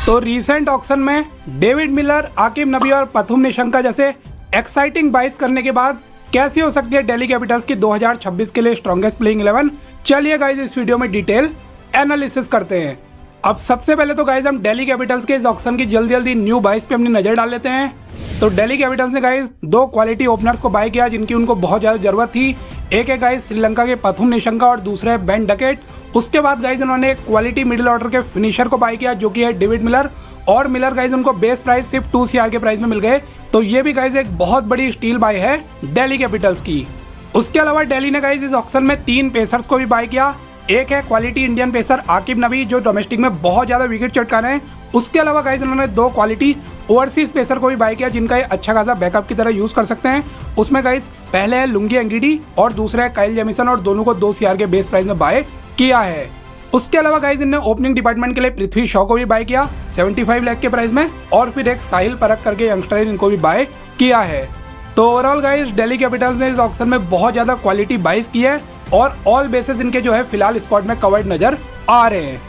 तो recent auction में David Miller, Aqib नबी और प्रथुम निशंका जैसे एक्साइटिंग बाइस करने के बाद कैसी हो सकती है दिल्ली कैपिटल्स की 2026 के लिए स्ट्रॉन्गेस्ट प्लेइंग 11। चलिए गाइज इस वीडियो में डिटेल एनालिसिस करते हैं। अब सबसे पहले तो गाइज हम दिल्ली कैपिटल्स के इस ऑक्शन की जल्दी न्यू बाइस पे अपनी नजर डाल लेते हैं। तो दिल्ली कैपिटल्स ने गाइज दो क्वालिटी ओपनर्स को बाय किया जिनकी उनको बहुत ज़्यादा जरूरत थी। एक है गाइज श्रीलंका के प्रथुम निशंका और दूसरा है बेन डकेट। उसके बाद गाइज उन्होंने एक क्वालिटी मिडिल ऑर्डर के फिनिशर को बाय किया जो कि है डेविड मिलर। और मिलर गाइज उनको बेस प्राइस सिर्फ 2 CR के प्राइस में मिल गए। तो ये भी गाइज एक बहुत बड़ी स्टील बाय है दिल्ली कैपिटल्स की। उसके अलावा दिल्ली ने गाइज इस ऑक्शन में 3 पेसर्स को भी बाय किया। एक है क्वालिटी इंडियन पेसर आकिब नबी जो डोमेस्टिक में बहुत ज़्यादा विकेट चटका रहे हैं। उसके अलावा गाइज उन्होंने 2 क्वालिटी ओवरसीज पेसर को भी बाय किया जिनका ये अच्छा खासा बैकअप की तरह यूज़ कर सकते हैं। उसमें गाइज पहले है लुंगी एंगिडी और दूसरा है काइल जेमिसन और दोनों को 2 CR के बेस प्राइस में बाय किया है। उसके अलावा गाइज इनने ओपनिंग डिपार्टमेंट के लिए पृथ्वी शॉ को भी बाय किया 75 लाख के प्राइस में और फिर एक साहिल परख करके यंगस्टर इनको भी बाय किया है। तो ओवरऑल गाइज दिल्ली कैपिटल्स ने इस ऑक्शन में बहुत ज़्यादा क्वालिटी बाइस की है और ऑल बेसिस इनके जो है फिलहाल स्क्वाड में कवर्ड नजर आ रहे हैं।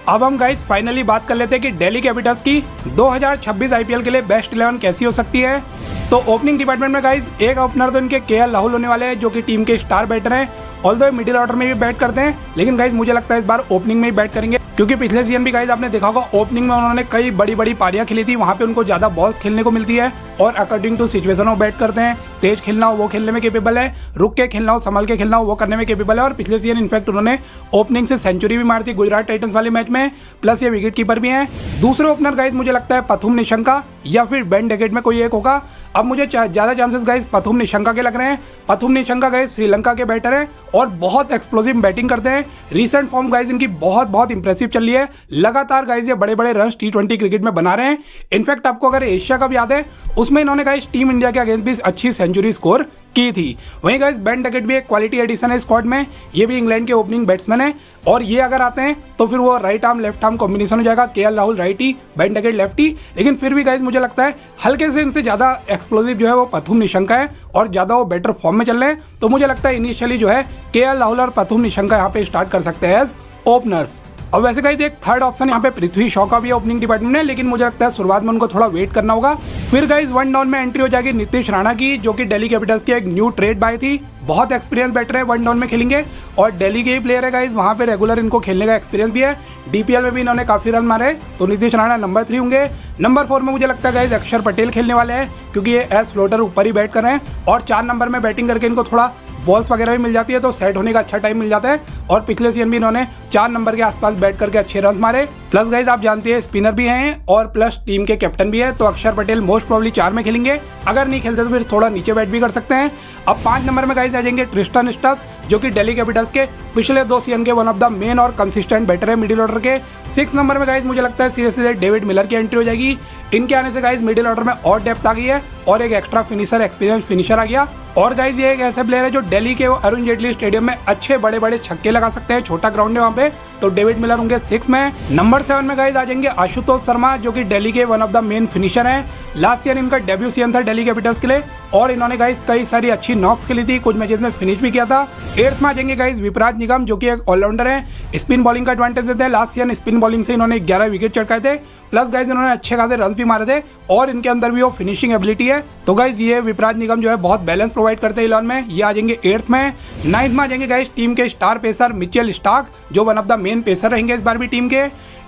अब हम गाइस फाइनली बात कर लेते हैं कि दिल्ली कैपिटल्स की 2026 IPL के लिए बेस्ट 11 कैसी हो सकती है। तो ओपनिंग डिपार्टमेंट में गाइस एक ओपनर तो इनके KL राहुल होने वाले हैं जो कि टीम के स्टार बैटर हैं। ऑल्दो मिडिल ऑर्डर में भी बैट करते हैं लेकिन गाइस मुझे लगता है इस बार ओपनिंग में ही बैट करेंगे क्योंकि पिछले सीजन भी गाइस आपने देखा होगा ओपनिंग में उन्होंने कई बड़ी बड़ी पारियां खेली थी। वहां पे उनको ज्यादा बॉल्स खेलने को मिलती है और अकॉर्डिंग टू सिचुएशन वो बैट करते हैं। तेज खेलना हो वो खेलने में केपेबल है, रुक के खेलना हो संभल के खेलना हो वो करने में केपेबल है। और पिछले सीजन इनफैक्ट उन्होंने ओपनिंग से सेंचुरी भी मारी थी गुजरात टाइटंस वाले मैच में, प्लस ये विकेट कीपर भी हैं। दूसरे ओपनर गाइस मुझे लगता है प्रथुम निशंका या फिर बेन डकेट में कोई एक होगा। अब मुझे ज़्यादा चांसेस गाइस प्रथुम निशंका के लग रहे हैं। प्रथुम निशंका गाइस श्रीलंका के बैटर हैं और बहुत एक्सप्लोसिव बैटिंग करते हैं। रीसेंट फॉर्म गाइस इनकी बहुत इंप्रेसिव चल रही है। लगातार गाइस ये बड़े रन T20 क्रिकेट में बना रहे हैं। इनफैक्ट आपको अगर एशिया कप याद है उसमें इन्होंने गाइस टीम इंडिया के अगेंस्ट भी अच्छी सेंचुरी स्कोर की थी। वहीं गाइस बेन डकेट भी एक क्वालिटी एडिशन है स्क्वाड में। ये भी इंग्लैंड के ओपनिंग बैट्समैन है और ये अगर आते हैं तो फिर वो right arm left arm combination हो जाएगा। KL Rahul righty, Ben Duckett lefty. लेकिन फिर भी गाइस मुझे लगता है हल्के से इनसे ज़्यादा एक्सप्लोसिव जो है वो प्रथुम निशंका है और ज़्यादा वो बेटर फॉर्म में चल रहे हैं। तो मुझे लगता है इनिशियली जो है KL राहुल और प्रथुम निशंका यहाँ पे स्टार्ट कर सकते हैं एज ओपनर्स। अब वैसे गाइस एक थर्ड ऑप्शन यहाँ पे पृथ्वी शॉ का भी ओपनिंग डिपार्टमेंट है लेकिन मुझे लगता है शुरुआत में उनको थोड़ा वेट करना होगा। फिर गाइस 1 डाउन में एंट्री हो जाएगी नीतीश राणा की जो कि दिल्ली कैपिटल्स की एक न्यू ट्रेड बाय थी। बहुत एक्सपीरियंस बैटर है, 1 डाउन में खेलेंगे और दिल्ली के ही प्लेयर है गाइस, वहाँ पे रेगुलर इनको खेलने का एक्सपीरियंस भी है। DPL में भी इन्होंने काफी रन मारे। तो नीतीश राणा नंबर 3 होंगे। नंबर 4 में मुझे लगता है गाइस अक्षर पटेल खेलने वाले हैं क्योंकि ये एज फ्लोटर ऊपर ही बैट कर रहे हैं और 4 नंबर में बैटिंग करके इनको थोड़ा बॉल्स वगैरह भी मिल जाती है तो सेट होने का अच्छा टाइम मिल जाता है। और पिछले सीजन भी इन्होंने 4 नंबर के आसपास बैट करके अच्छे रन मारे। प्लस गाइज आप जानते हैं स्पिनर भी हैं और प्लस टीम के कैप्टन भी है। तो अक्षर पटेल मोस्ट प्रोबेबली 4 में खेलेंगे, अगर नहीं खेलते तो फिर थोड़ा नीचे बैट भी कर सकते हैं। अब 5 नंबर में गाइज आ जाएंगे ट्रिस्टन स्टब्स जो कि दिल्ली कैपिटल्स के पिछले 2 सीजन के वन ऑफ द मेन और कंसिस्टेंट बैटर है मिडिल ऑर्डर के। 6 नंबर में गाइज मुझे लगता है सीधे डेविड मिलर की एंट्री हो जाएगी। इनके आने से गाइज मिडिल ऑर्डर में और डेप्थ आ गई है और एक एक्स्ट्रा फिनिशर एक्सपीरियंस फिनिशर आ गया। और गाइज ये एक ऐसे प्लेयर है जो दिल्ली के अरुण जेटली स्टेडियम में अच्छे बड़े छक्के लगा सकते हैं। छोटा ग्राउंड है वहाँ पे। तो डेविड मिलर होंगे 6 में। नंबर 7 में गाइज आ जाएंगे आशुतोष शर्मा जो कि दिल्ली के one of the main finisher हैं। लास्ट ईयर इनका डेब्यू सीजन था दिल्ली कैपिटल्स के लिए और इन्होंने गाइज कई सारी अच्छी नॉक्स खेली थी, कुछ मैचेस में फिनिश भी किया था। 8th में आ जाएंगे गाइज विपराज निगम जो कि एक ऑलराउंडर है। स्पिन बॉलिंग का एडवांटेज देते हैं। लास्ट सीजन स्पिन बॉलिंग से इन्होंने 11 विकेट चटकाए थे। प्लस गाइज इन्होंने अच्छे खासे रन भी मारे थे और इनके अंदर भी वो फिनिशिंग एबिलिटी है। तो गाइज ये विपराज निगम जो है बहुत बैलेंस प्रोवाइड करते हैं 11 में। ये आ जाएंगे 8th में। 9th में आ जाएंगे गाइज टीम के स्टार पेसर मिचेल स्टार्क जो one of the main pacer रहेंगे इस बार भी टीम के।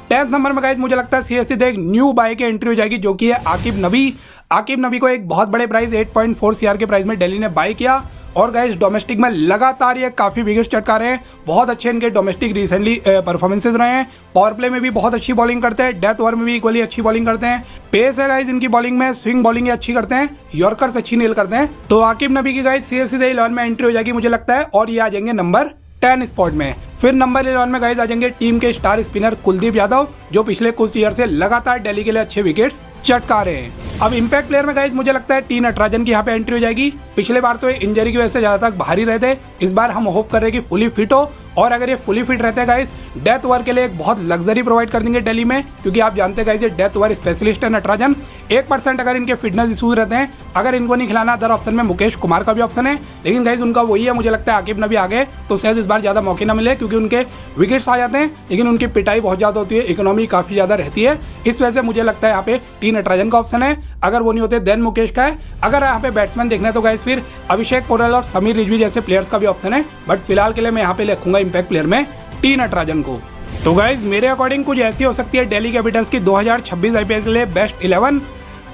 10th नंबर में गाइज मुझे लगता है सीधे एक न्यू बाय की एंट्री हो जाएगी जो कि है आकिब नबी। आकिब नबी को एक बहुत बड़े प्राइस 8.4 CR के प्राइस में दिल्ली ने बाय किया और गाइज डोमेस्टिक में लगातार ये काफी विकेट चटका रहे हैं। बहुत अच्छे इनके डोमेस्टिक रिसेंटली परफॉर्मेंसेज रहे हैं। पावर प्ले में भी बहुत अच्छी बॉलिंग करते हैं, डेथ ओवर में भी इक्वली अच्छी बॉलिंग करते हैं। पेस है गाइज इनकी बॉलिंग में, स्विंग बॉलिंग अच्छी करते हैं, यॉर्कर्स अच्छी नेल करते हैं। तो आकिब नबी की गाइज सीधे 11 में एंट्री हो जाएगी मुझे लगता है और ये आ जाएंगे नंबर 10 स्पॉट में। फिर नंबर 11 में गाइज आ जाएंगे टीम के स्टार स्पिनर कुलदीप यादव जो पिछले कुछ ईयर से लगातार दिल्ली के लिए अच्छे विकेट्स चटका रहे हैं। अब इंपैक्ट प्लेयर में गाइज मुझे लगता है टी नटराजन की यहाँ पे एंट्री हो जाएगी। पिछले बार तो इंजरी की वजह से ज्यादा तक बाहर ही रहे थे, इस बार हम होप कर रहे हैं कि फुली फिट हो और अगर ये फुली फिट रहते हैं गाइस, डेथ ओवर के लिए एक बहुत लग्जरी प्रोवाइड कर देंगे दिल्ली में, क्योंकि आप जानते हैं गाइस ये डेथ ओवर स्पेशलिस्ट है नटराजन। 1% अगर इनके फिटनेस इशूज रहते हैं, अगर इनको नहीं खिलाना, अदर ऑप्शन में मुकेश कुमार का भी ऑप्शन है, लेकिन गाइस उनका वही है, मुझे लगता है आकिब नबी आ गए तो शायद इस बार ज़्यादा मौके ना मिले, क्योंकि उनके विकेट्स आ जाते हैं लेकिन उनकी पिटाई बहुत ज़्यादा होती है, इकोनॉमी काफ़ी ज़्यादा रहती है। इस वजह से मुझे लगता है यहाँ पे टी नटराजन का ऑप्शन है, अगर वो नहीं होते देन मुकेश का है। अगर यहाँ पे बैट्समैन देखना है तो गाइस फिर अभिषेक पोरेल और समीर रिजवी जैसे प्लेयर्स का भी ऑप्शन है, बट फिलहाल के लिए मैं यहाँ पे लिखूंगा इंपैक्ट प्लेयर में टी नटराजन को। तो गाइस मेरे अकॉर्डिंग कुछ ऐसी हो सकती है दिल्ली कैपिटल्स की 2026 आईपीएल के लिए बेस्ट 11।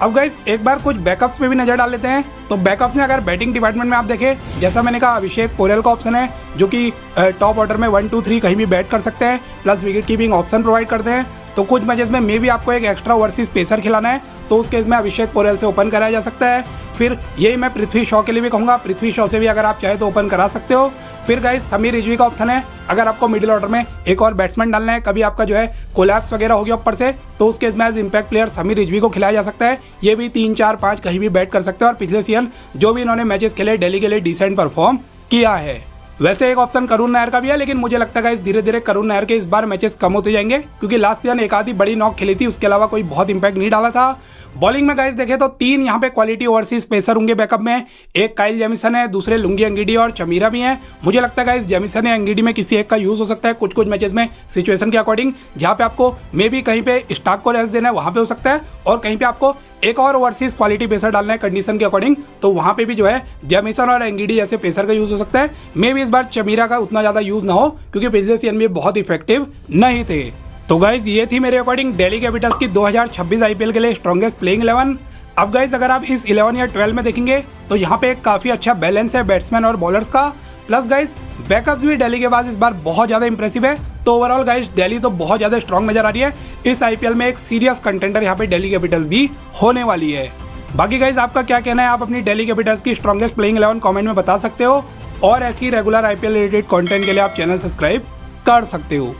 अब गाइस एक बार कुछ बैकअप्स पे भी नजर डाल लेते हैं। तो बैकअप्स में अगर बैटिंग डिपार्टमेंट में आप देखें, जैसा मैंने कहा अभिषेक पोरेल का ऑप्शन है, जो कि टॉप ऑर्डर में 1, 2, 3 कहीं भी बैट कर सकते हैं, plus wicket keeping option provide करते हैं। तो कुछ मैचेस में मे भी आपको एक एक्स्ट्रा ओवरसीज पेसर खिलाना है, तो उस केस में अभिषेक पोरेल से ओपन कराया जा सकता है। फिर यही मैं पृथ्वी शॉ के लिए भी कहूँगा, पृथ्वी शॉ से भी अगर आप चाहे तो ओपन करा सकते हो। फिर गाइस समीर रिजवी का ऑप्शन है, अगर आपको मिडिल ऑर्डर में एक और बैट्समैन डालना है, कभी आपका जो है कोलैप्स वगैरह हो गया ऊपर से, तो उस केस में as impact player Sameer Rizvi को खिलाया जा सकता है। ये भी 3, 4, 5 कहीं भी बैट कर सकते हैं, और पिछले सीजन जो भी इन्होंने मैचेस खेले दिल्ली के लिए डिसेंट परफॉर्म किया है। वैसे एक ऑप्शन करुण नायर का भी है, लेकिन मुझे लगता है गाइस धीरे धीरे करुण नायर के इस बार मैचेस कम होते जाएंगे, क्योंकि लास्ट सीजन एक आधी बड़ी नॉक खेली थी, उसके अलावा कोई बहुत इंपैक्ट नहीं डाला था। बॉलिंग में गाइस देखें तो 3 यहाँ पे क्वालिटी ओवरसीज पेसर होंगे बैकअप में, एक काइल जेमिसन है, दूसरे लुंगी अंगिडी और चमीरा भी हैं। मुझे लगता है गाइस जेमिसन या अंगिडी में किसी एक का यूज हो सकता है कुछ मैचेस में सिचुएशन के अकॉर्डिंग, जहाँ पे आपको मे बी कहीं पे स्टार्क को रेस्ट देना है वहाँ पे हो सकता है, और कहीं पे आपको एक और ओवरसीज क्वालिटी पेसर डालना है कंडीशन के अकॉर्डिंग, तो वहाँ पे भी जो है जेमिसन और अंगिडी जैसे पेसर का यूज हो सकता है। मे भी इस बार चमीरा का उतना ज़्यादा यूज ना हो, क्योंकि पिछले सीजन में बहुत इफेक्टिव नहीं थे। तो गाइज ये थी मेरे अकॉर्डिंग दिल्ली कैपिटल्स की 2026 आईपीएल के लिए स्ट्रॉन्गेस्ट प्लेइंग 11। अब गाइज अगर आप इस 11 या 12 में देखेंगे तो यहाँ पे एक काफ़ी अच्छा बैलेंस है बैट्समैन और बॉलर्स का, प्लस गाइज बैकअप्स भी दिल्ली के पास इस बार बहुत ज़्यादा इंप्रेसिव है। तो ओवरऑल गाइज दिल्ली तो बहुत ज़्यादा स्ट्रॉन्ग नजर आ रही है। इस आईपीएल में एक सीरियस कंटेंडर यहाँ पे दिल्ली कैपिटल्स भी होने वाली है। बाकी गाइज आपका क्या कहना है, आप अपनी दिल्ली कैपिटल्स की स्ट्रॉन्गेस्ट प्लेइंग 11 कॉमेंट में बता सकते हो, और ऐसी रेगुलर आईपीएल रिलेटेड कंटेंट के लिए आप चैनल सब्सक्राइब कर सकते हो।